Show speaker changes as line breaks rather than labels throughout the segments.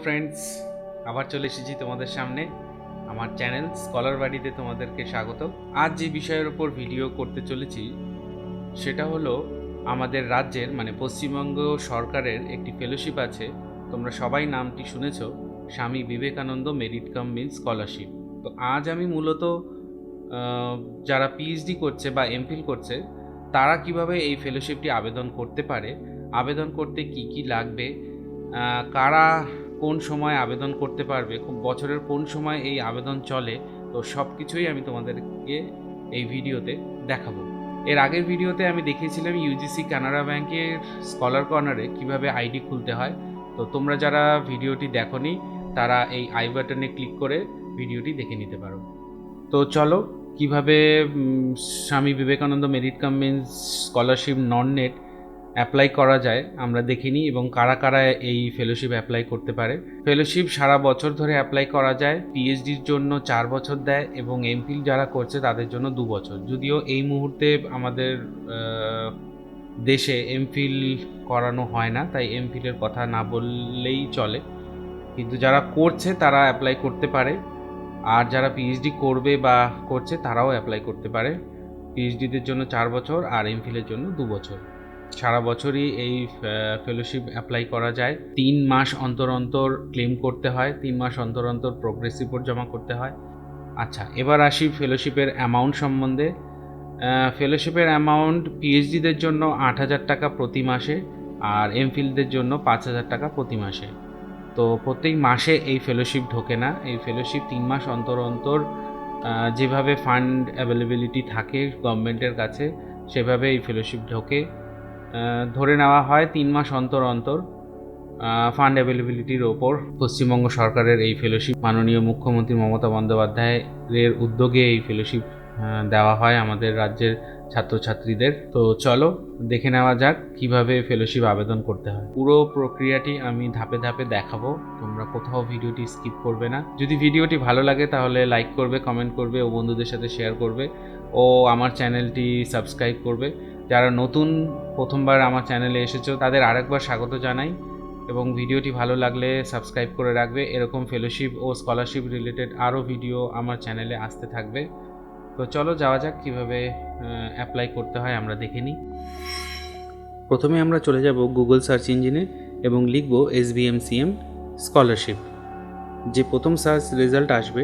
Friends, আবার চলে এসেছি তোমাদের সামনে আমার চ্যানেল স্কলার বাড়িতে। তোমাদেরকে স্বাগত। আজ যে বিষয়ের উপর ভিডিও করতে চলেছি সেটা হলো আমাদের রাজ্যের মানে পশ্চিমবঙ্গ সরকারের একটি ফেলোশিপ আছে, তোমরা সবাই নামটি শুনেছ, স্বামী বিবেকানন্দ মেরিট কাম মিল স্কলারশিপ। তো আজ আমি মূলত যারা পিএইচডি করছে বা এম.ফিল করছে তারা কিভাবে এই ফেলোশিপটি আবেদন করতে পারে, আবেদন করতে কি কি লাগবে, কারা কোন সময় আবেদন করতে পারবে, বছরের কোন সময় এই আবেদন চলে, তো সব কিছুই আমি তোমাদেরকে এই ভিডিওতে দেখাবো। এর আগের ভিডিওতে আমি দেখিয়েছিলাম ইউজিসি কানাডা ব্যাংকের স্কলার কর্নারে কিভাবে আইডি খুলতে হয়। তো তোমরা যারা ভিডিওটি দেখোনি তারা এই আই বাটনে ক্লিক করে ভিডিওটি দেখে নিতে পারো। তো চলো কিভাবে স্বামী বিবেকানন্দ মেরিট কাম মিল স্কলারশিপ নন নেট অ্যাপ্লাই করা যায় আমরা দেখিনি, এবং কারা কারা এই ফেলোশিপ অ্যাপ্লাই করতে পারে। ফেলোশিপ সারা বছর ধরে অ্যাপ্লাই করা যায়। পিএইচডির জন্য 4 বছর দেয় এবং এমফিল যারা করছে তাদের জন্য 2 বছর। যদিও এই মুহূর্তে আমাদের দেশে এমফিল করানো হয় না, তাই এমফিলের কথা না বললেই চলে, কিন্তু যারা করছে তারা অ্যাপ্লাই করতে পারে। আর যারা পিএইচডি করবে বা করছে তারাও অ্যাপ্লাই করতে পারে। পিএইচডিদের জন্য 4 বছর আর এমফিলের জন্য 2 বছর। সারা বছরই এই ফেলোশিপ অ্যাপ্লাই করা যায়। 3 মাস অন্তর অন্তর ক্লেম করতে হয়, 3 মাস অন্তর অন্তর প্রোগ্রেস রিপোর্ট জমা করতে হয়। আচ্ছা, এবার আসি ফেলোশিপের অ্যামাউন্ট সম্বন্ধে। ফেলোশিপের অ্যামাউন্ট পিএইচডিদের জন্য 8,000 টাকা প্রতি মাসে আর এমফিলদের জন্য 5,000 টাকা প্রতি মাসে। তো প্রত্যেক মাসে এই ফেলোশিপ ঢোকে না, এই ফেলোশিপ 3 মাস অন্তর অন্তর যেভাবে ফান্ড অ্যাভেলেবিলিটি থাকে গভর্নমেন্টের কাছে সেভাবে এই ফেলোশিপ ঢোকে। ধরে নেওয়া হয় 3 মাস অন্তর অন্তর ফান্ড অ্যাভেলেবিলিটির ওপর পশ্চিমবঙ্গ সরকারের এই ফেলোশিপ মাননীয় মুখ্যমন্ত্রী মমতা বন্দ্যোপাধ্যায়ের উদ্যোগে এই ফেলোশিপ দেওয়া হয় আমাদের রাজ্যের ছাত্রছাত্রীদের। তো চলো দেখে নেওয়া যাক কিভাবে ফেলোশিপ আবেদন করতে হয়। পুরো প্রক্রিয়াটি আমি ধাপে ধাপে দেখাবো, তোমরা কোথাও ভিডিওটি স্কিপ করবে না। যদি ভিডিওটি ভালো লাগে তাহলে লাইক করবে, কমেন্ট করবে ও বন্ধুদের সাথে শেয়ার করবে ও আমার চ্যানেলটি সাবস্ক্রাইব করবে। যারা নতুন প্রথমবার আমার চ্যানেলে এসেছো তাদের আরেকবার স্বাগত জানাই, এবং ভিডিওটি ভালো লাগলে সাবস্ক্রাইব করে রাখবে। এরকম ফেলোশিপ ও স্কলারশিপ রিলেটেড আরও ভিডিও আমার চ্যানেলে আসতে থাকবে। তো চলো যাওয়া যাক কিভাবে অ্যাপ্লাই করতে হয় আমরা দেখে নিই। প্রথমে আমরা চলে যাব গুগল সার্চ ইঞ্জিনে এবং লিখব SVMCM স্কলারশিপ। যে প্রথম সার্চ রেজাল্ট আসবে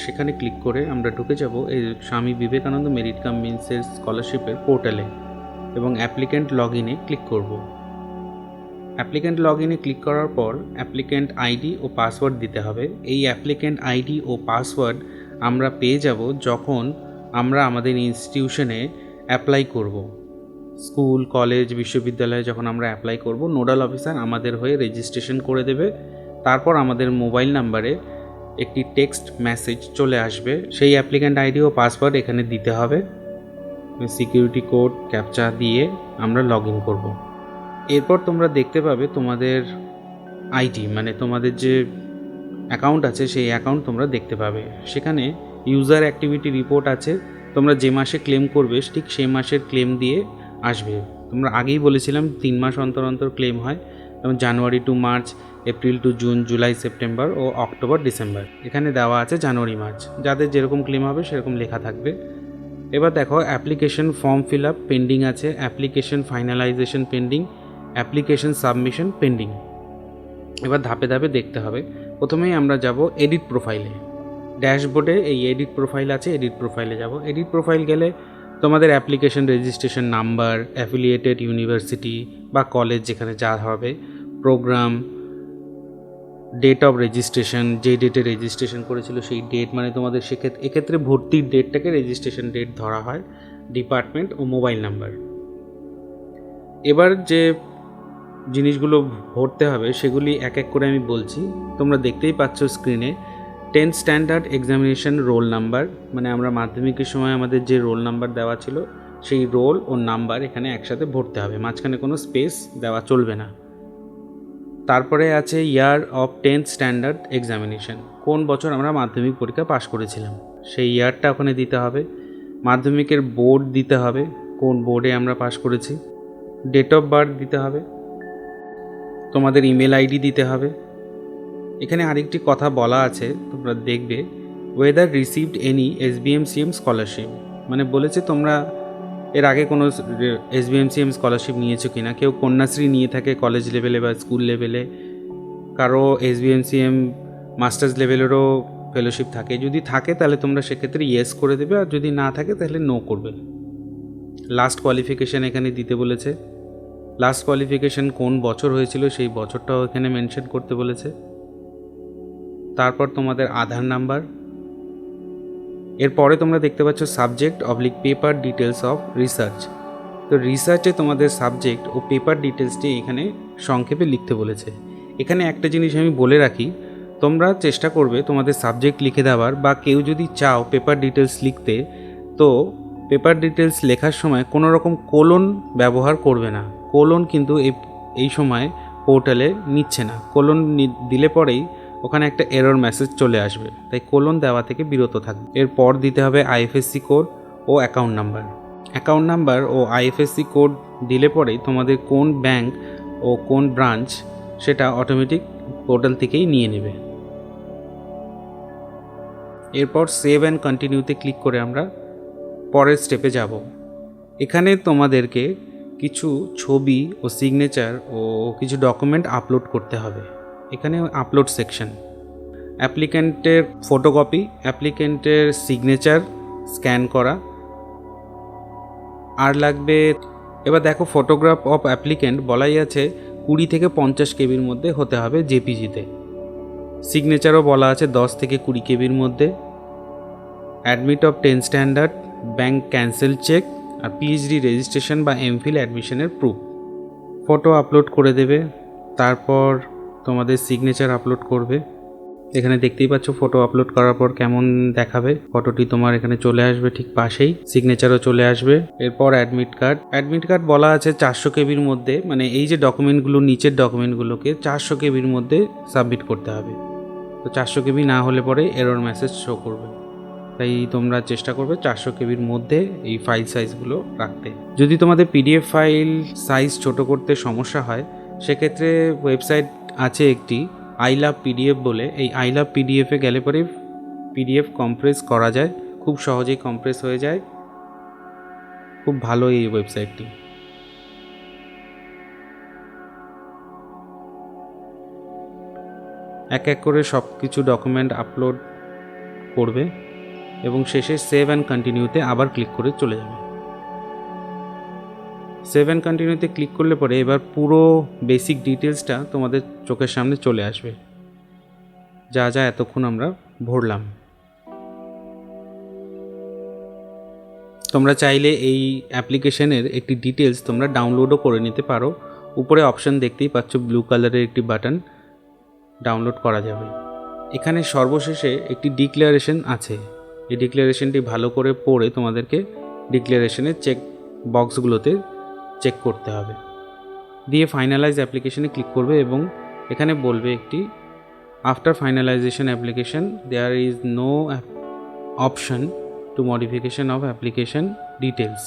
সেখানে ক্লিক করে আমরা ঢুকে যাব এই স্বামী বিবেকানন্দ মেরিট কাম মিলসের স্কলারশিপের পোর্টালে এবং অ্যাপ্লিক্যান্ট লগ ইনে ক্লিক করব। অ্যাপ্লিক্যান্ট লগ ইনে ক্লিক করার পর অ্যাপ্লিক্যান্ট আইডি ও পাসওয়ার্ড দিতে হবে। এই অ্যাপ্লিক্যান্ট আইডি ও পাসওয়ার্ড আমরা পেয়ে যাব যখন আমরা আমাদের ইনস্টিটিউশনে অ্যাপ্লাই করব। স্কুল, কলেজ, বিশ্ববিদ্যালয়ে যখন আমরা অ্যাপ্লাই করব, নোডাল অফিসার আমাদের হয়ে রেজিস্ট্রেশন করে দেবে। তারপর আমাদের মোবাইল নাম্বারে একটি টেক্সট মেসেজ চলে আসবে, সেই অ্যাপ্লিক্যান্ট আইডি ও পাসওয়ার্ড এখানে দিতে হবে। সিকিউরিটি কোড ক্যাপচা দিয়ে আমরা লগ ইন করব। এরপর তোমরা দেখতে পাবে তোমাদের আইডি মানে তোমাদের যে অ্যাকাউন্ট আছে সেই অ্যাকাউন্ট তোমরা দেখতে পাবে। সেখানে ইউজার অ্যাক্টিভিটি রিপোর্ট আছে, তোমরা যে মাসে ক্লেম করবে ঠিক সেই মাসের ক্লেম দিয়ে আসবে। তোমরা আগেই বলেছিলাম 3 মাস অন্তর অন্তর ক্লেম হয়, যেমন January to March, April to June, July September ও অক্টোবর ডিসেম্বর। এখানে দেওয়া আছে জানুয়ারি মার্চ, যাদের যেরকম ক্লেম হবে সেরকম লেখা থাকবে। এবার দেখো application form fill up pending আছে, application finalization pending, application submission pending. এবার ধাপে ধাপে দেখতে হবে। প্রথমেই আমরা যাব এডিট প্রোফাইলে। ড্যাশবোর্ডে এই এডিট প্রোফাইল আছে, এডিট প্রোফাইলে যাব। এডিট প্রোফাইল গেলে তোমাদের application registration number, affiliated university বা কলেজ যেখানে যা হবে, প্রোগ্রাম, ডেট অফ রেজিস্ট্রেশন, যে ডেটে রেজিস্ট্রেশন করেছিল সেই ডেট, মানে তোমাদের এক্ষেত্রে ভর্তির ডেটটাকে রেজিস্ট্রেশন ডেট ধরা হয়, ডিপার্টমেন্ট ও মোবাইল নাম্বার। এবার যে জিনিসগুলো ভরতে হবে সেগুলি এক এক করে আমি বলছি, তোমরা দেখতেই পাচ্ছ স্ক্রিনে। 10th standard examination roll number, মানে আমরা মাধ্যমিকের সময় আমাদের যে রোল নাম্বার দেওয়া ছিল সেই রোল ও নাম্বার এখানে একসাথে ভরতে হবে, মাঝখানে কোনো স্পেস দেওয়া চলবে না। তারপরে আছে year of 10th standard examination, কোন বছর আমরা মাধ্যমিক পরীক্ষা পাশ করেছিলাম সেই ইয়ারটা ওখানে দিতে হবে। মাধ্যমিকের বোর্ড দিতে হবে, কোন বোর্ডে আমরা পাশ করেছি। ডেট অফ বার্থ দিতে হবে, তোমাদের ইমেল আইডি দিতে হবে, এখানে আরেকটি কথা বলা আছে, তোমরা দেখবে, weather received any SVMCM scholarship, মানে বলেছে তোমরা এর আগে কোনো SVMCM স্কলারশিপ নিয়েছো কিনা। কেউ কন্যাশ্রী নিয়ে থাকে কলেজ লেভেলে বা স্কুল লেভেলে, কারো SVMCM মাস্টার্স লেভেলেরও ফেলোশিপ থাকে। যদি থাকে তাহলে তোমরা সেক্ষেত্রে ইয়েস করে দেবে, আর যদি না থাকে তাহলে নো করবে। লাস্ট কোয়ালিফিকেশান এখানে দিতে বলেছে। লাস্ট কোয়ালিফিকেশান কোন বছর হয়েছিল সেই বছরটাও এখানে মেনশন করতে বলেছে। তারপর তোমাদের আধার নাম্বার। এরপরে তোমরা দেখতে পাচ্ছ subject paper details of research. তো রিসার্চে তোমাদের সাবজেক্ট ও পেপার ডিটেলসটি এখানে সংক্ষেপে লিখতে বলেছে। এখানে একটা জিনিস আমি বলে রাখি, তোমরা চেষ্টা করবে তোমাদের সাবজেক্ট লিখে দেওয়ার, বা কেউ যদি চাও পেপার ডিটেলস লিখতে, তো পেপার ডিটেলস লেখার সময় কোনো রকম কোলন ব্যবহার করবে না। কোলন কিন্তু এই সময় পোর্টালে নিচ্ছে না। কোলন দিলে পরেই ওখানে একটা এরর মেসেজ চলে আসবে, তাই কোলন দেওয়া থেকে বিরত থাকবে। এরপর দিতে হবে IFSC code O account number. Account number ও IFSC কোড দিলে পরেই তোমাদের কোন ব্যাংক ও কোন ব্রাঞ্চ সেটা অটোমেটিক পোর্টাল থেকেই নিয়ে নেবে। এরপর সেভ অ্যান্ড কন্টিনিউতে ক্লিক করে আমরা পরের স্টেপে যাব। এখানে তোমাদেরকে কিছু ছবি ও সিগনেচার ও কিছু ডকুমেন্ট আপলোড করতে হবে। এখানে আপলোড সেকশন, অ্যাপ্লিক্যান্টের ফটোকপি, অ্যাপ্লিক্যান্টের সিগনেচার স্ক্যান করা, আর লাগবে, এবার দেখো ফটোগ্রাফ অফ অ্যাপ্লিক্যান্ট বলাই আছে 20 থেকে 50 কেবির মধ্যে হতে হবে জেপিজিতে। সিগনেচারও বলা আছে 10 থেকে 20 কেবির মধ্যে। Admit of 10 standard, bank cancel cheque, আর PhD রেজিস্ট্রেশন বা m.phil অ্যাডমিশনের প্রুফ। ফটো আপলোড করে দেবে, তারপর তোমাদের সিগনেচার আপলোড করবে। এখানে দেখতেই পাচ্ছ ফটো আপলোড করার পর কেমন দেখাবে। ফটোটি তোমার এখানে চলে আসবে ঠিক পাশেই, সিগনেচারও চলে আসবে। এরপর অ্যাডমিট কার্ড বলা আছে 400 কেবির মধ্যে, মানে এই যে ডকুমেন্টগুলো, নিচের ডকুমেন্টগুলোকে 400 কেবির মধ্যে সাবমিট করতে হবে। তো 400 কেবি না হলে পরে এরর মেসেজ শো করবে, তাই তোমরা চেষ্টা করবে 400 কেবির মধ্যে এই ফাইল সাইজগুলো রাখতে। যদি তোমাদের PDF ফাইল সাইজ ছোট করতে সমস্যা হয়, সেক্ষেত্রে ওয়েবসাইট আছে একটি I Love PDF বলে। এই I Love PDF-এ গেলে পরে PDF কম্প্রেস করা যায়, খুব সহজেই কম্প্রেস হয়ে যায়। খুব ভালো এই ওয়েবসাইটটি। এক এক করে সব কিছু ডকুমেন্ট আপলোড করবে এবং শেষে সেভ অ্যান্ড কন্টিনিউতে আবার ক্লিক করে চলে যাবে। সেভ অ্যান্ড কন্টিনিউতে ক্লিক করলে পরে এবার পুরো বেসিক ডিটেলসটা তোমাদের চোখের সামনে চলে আসবে, যা যা এতক্ষণ আমরা ভরলাম। তোমরা চাইলে এই অ্যাপ্লিকেশনের একটি ডিটেলস তোমরা ডাউনলোডও করে নিতে পারো। উপরে অপশান দেখতেই পাচ্ছ, ব্লু কালারের একটি বাটন, ডাউনলোড করা যাবে। এখানে সর্বশেষে একটি ডিক্লারেশন আছে। এই ডিক্লারেশনটি ভালো করে পড়ে তোমাদেরকে ডিক্লারেশনের চেক বক্সগুলোতে চেক করতে হবে। দিয়ে ফাইনালাইজ অ্যাপ্লিকেশনে ক্লিক করবে এবং এখানে বলবে একটি, after finalization application there is no option to modification of application details,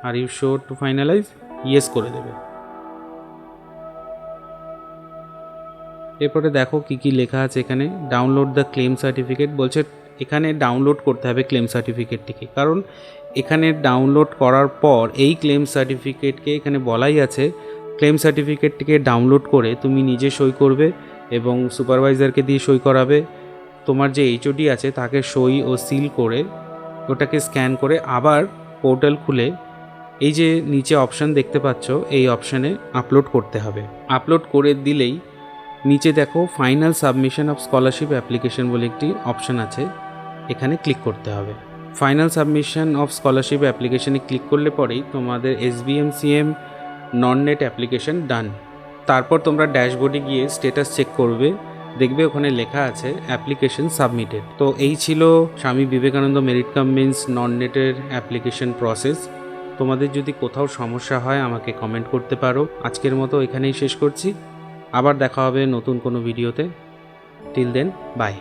are you sure to finalize, yes করে দেবে। এরপরে দেখো কি কি লেখা আছে এখানে। ডাউনলোড দ্য ক্লেম সার্টিফিকেট বলছে, এখানে ডাউনলোড করতে হবে ক্লেম সার্টিফিকেটটিকে, কারণ এখানে ডাউনলোড করার পর এই ক্লেম সার্টিফিকেটকে এখানে বলাই আছে ক্লেম সার্টিফিকেটটিকে ডাউনলোড করে তুমি নিজে সই করবে এবং সুপারভাইজারকে দিয়ে সই করাবে। তোমার যে HOD আছে তাকে সই ও সিল করে ওটাকে স্ক্যান করে আবার পোর্টাল খুলে এই যে নিচে অপশান দেখতে পাচ্ছ, এই অপশানে আপলোড করতে হবে। আপলোড করে দিলেই নিচে দেখো final submission of scholarship application বলে একটি অপশান আছে, এখানে ক্লিক করতে হবে। ফাইনাল সাবমিশন অফ স্কলারশিপ অ্যাপ্লিকেশনে ক্লিক করলে পরেই তোমাদের SVMCM নন নেট অ্যাপ্লিকেশন ডান। তারপর তোমরা ড্যাশবোর্ডে গিয়ে স্ট্যাটাস চেক করবে, দেখবে ওখানে লেখা আছে অ্যাপ্লিকেশন সাবমিটেড। তো এই ছিল Swami Vivekananda merit cum means নন নেটের অ্যাপ্লিকেশন প্রসেস। তোমাদের যদি কোথাও সমস্যা হয় আমাকে কমেন্ট করতে পারো। আজকের মতো এখানেই শেষ করছি, আবার দেখা হবে নতুন কোনো ভিডিওতে। Till then, by.